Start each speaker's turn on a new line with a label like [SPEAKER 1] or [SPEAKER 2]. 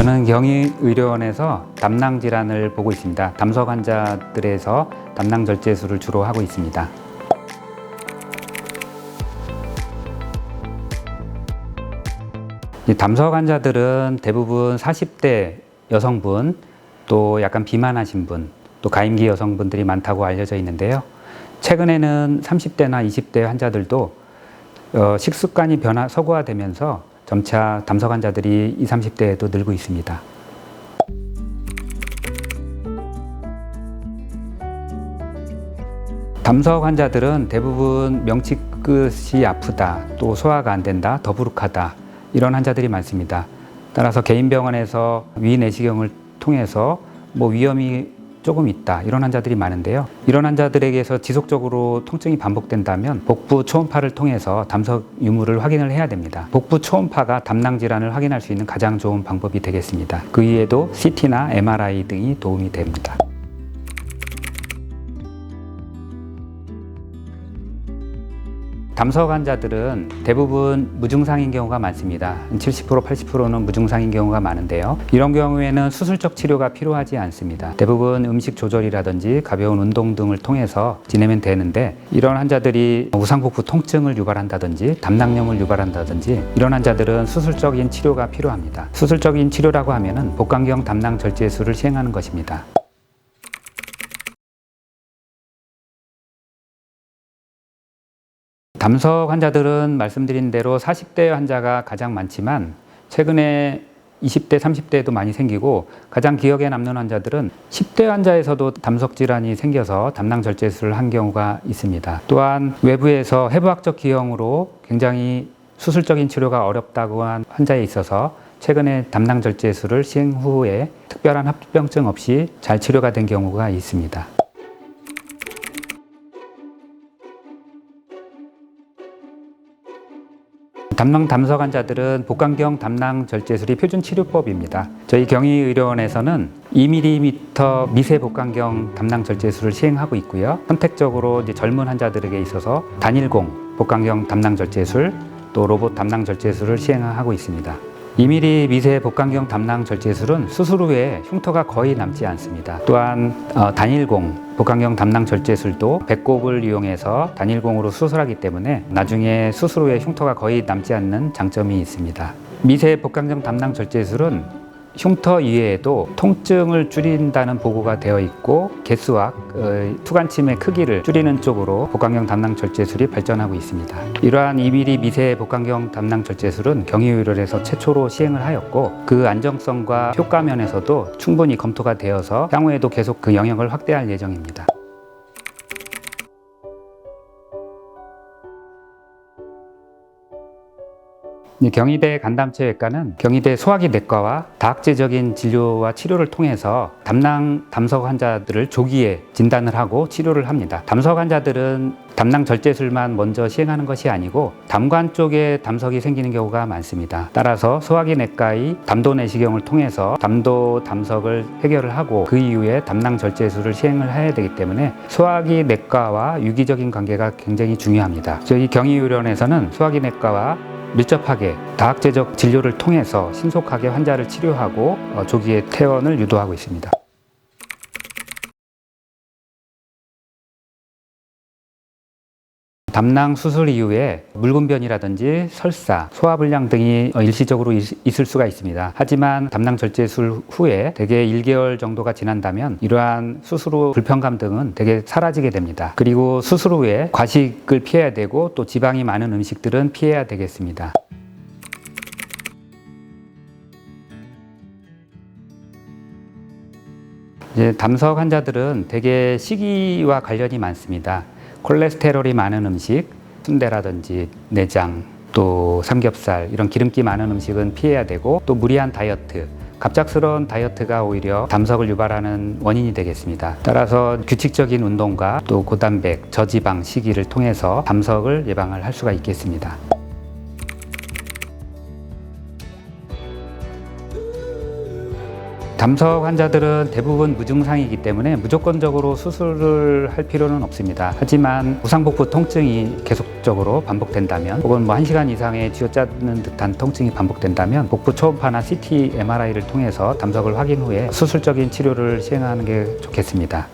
[SPEAKER 1] 저는 경희의료원에서 담낭 질환을 보고 있습니다. 담석 환자들에서 담낭 절제술을 주로 하고 있습니다. 이 담석 환자들은 대부분 40대 여성분, 또 약간 비만하신 분, 또 가임기 여성분들이 많다고 알려져 있는데요. 최근에는 30대나 20대 환자들도 식습관이 서구화되면서 점차 담석 환자들이 20, 30대에도 늘고 있습니다. 담석 환자들은 대부분 명치끝이 아프다, 또 소화가 안 된다, 더부룩하다 이런 환자들이 많습니다. 따라서 개인 병원에서 위내시경을 통해서 위험이 조금 있다 이런 환자들이 많은데요. 이런 환자들에게서 지속적으로 통증이 반복된다면 복부 초음파를 통해서 담석 유무를 확인을 해야 됩니다. 복부 초음파가 담낭 질환을 확인할 수 있는 가장 좋은 방법이 되겠습니다. 그 이외에도 CT나 MRI 등이 도움이 됩니다. 담석 환자들은 대부분 무증상인 경우가 많습니다. 70%, 80%는 무증상인 경우가 많은데요. 이런 경우에는 수술적 치료가 필요하지 않습니다. 대부분 음식 조절이라든지 가벼운 운동 등을 통해서 지내면 되는데, 이런 환자들이 우상복부 통증을 유발한다든지 담낭염을 유발한다든지 이런 환자들은 수술적인 치료가 필요합니다. 수술적인 치료라고 하면은 복강경 담낭 절제술을 시행하는 것입니다. 담석 환자들은 말씀드린 대로 40대 환자가 가장 많지만 최근에 20대, 30대에도 많이 생기고, 가장 기억에 남는 환자들은 10대 환자에서도 담석 질환이 생겨서 담낭 절제술을 한 경우가 있습니다. 또한 외부에서 해부학적 기형으로 굉장히 수술적인 치료가 어렵다고 한 환자에 있어서 최근에 담낭 절제술을 시행 후에 특별한 합병증 없이 잘 치료가 된 경우가 있습니다. 담낭 담석 환자들은 복강경 담낭 절제술이 표준 치료법입니다. 저희 경희의료원에서는 2mm 미세 복강경 담낭 절제술을 시행하고 있고요. 선택적으로 이제 젊은 환자들에게 있어서 단일공 복강경 담낭 절제술, 또 로봇 담낭 절제술을 시행하고 있습니다. 2mm 미세 복강경 담낭 절제술은 수술 후에 흉터가 거의 남지 않습니다. 또한 단일공 복강경 담낭 절제술도 배꼽을 이용해서 단일공으로 수술하기 때문에 나중에 수술 후에 흉터가 거의 남지 않는 장점이 있습니다. 미세 복강경 담낭 절제술은 흉터 이외에도 통증을 줄인다는 보고가 되어 있고, 개수와 투관침의 크기를 줄이는 쪽으로 복강경 담낭 절제술이 발전하고 있습니다. 이러한 2mm 미세 복강경 담낭 절제술은 경희의료원에서 최초로 시행을 하였고, 그 안정성과 효과 면에서도 충분히 검토가 되어서 향후에도 계속 그 영역을 확대할 예정입니다. 경희대 간담체외과는 경희대 소화기 내과와 다학제적인 진료와 치료를 통해서 담석 환자들을 조기에 진단을 하고 치료를 합니다. 담석 환자들은 담낭 절제술만 먼저 시행하는 것이 아니고 담관 쪽에 담석이 생기는 경우가 많습니다. 따라서 소화기 내과의 담도 내시경을 통해서 담도 담석을 해결을 하고 그 이후에 담낭 절제술을 시행을 해야 되기 때문에 소화기 내과와 유기적인 관계가 굉장히 중요합니다. 저희 경희의료원에서는 소화기 내과와 밀접하게 다학제적 진료를 통해서 신속하게 환자를 치료하고 조기의 퇴원을 유도하고 있습니다. 담낭 수술 이후에 물분변이라든지 설사, 소화불량 등이 일시적으로 있을 수가 있습니다. 하지만 담낭 절제술 후에 대개 1개월 정도가 지난다면 이러한 수술 후 불편감 등은 대개 사라지게 됩니다. 그리고 수술 후에 과식을 피해야 되고, 또 지방이 많은 음식들은 피해야 되겠습니다. 이제 담석 환자들은 대개 식이와 관련이 많습니다. 콜레스테롤이 많은 음식, 순대라든지 내장, 또 삼겹살 이런 기름기 많은 음식은 피해야 되고, 또 무리한 다이어트, 갑작스러운 다이어트가 오히려 담석을 유발하는 원인이 되겠습니다. 따라서 규칙적인 운동과 또 고단백, 저지방 식이를 통해서 담석을 예방을 할 수가 있겠습니다. 담석 환자들은 대부분 무증상이기 때문에 무조건적으로 수술을 할 필요는 없습니다. 하지만 우상복부 통증이 계속적으로 반복된다면 혹은 1시간 이상의 쥐어짜는 듯한 통증이 반복된다면 복부 초음파나 CT, MRI를 통해서 담석을 확인 후에 수술적인 치료를 시행하는 게 좋겠습니다.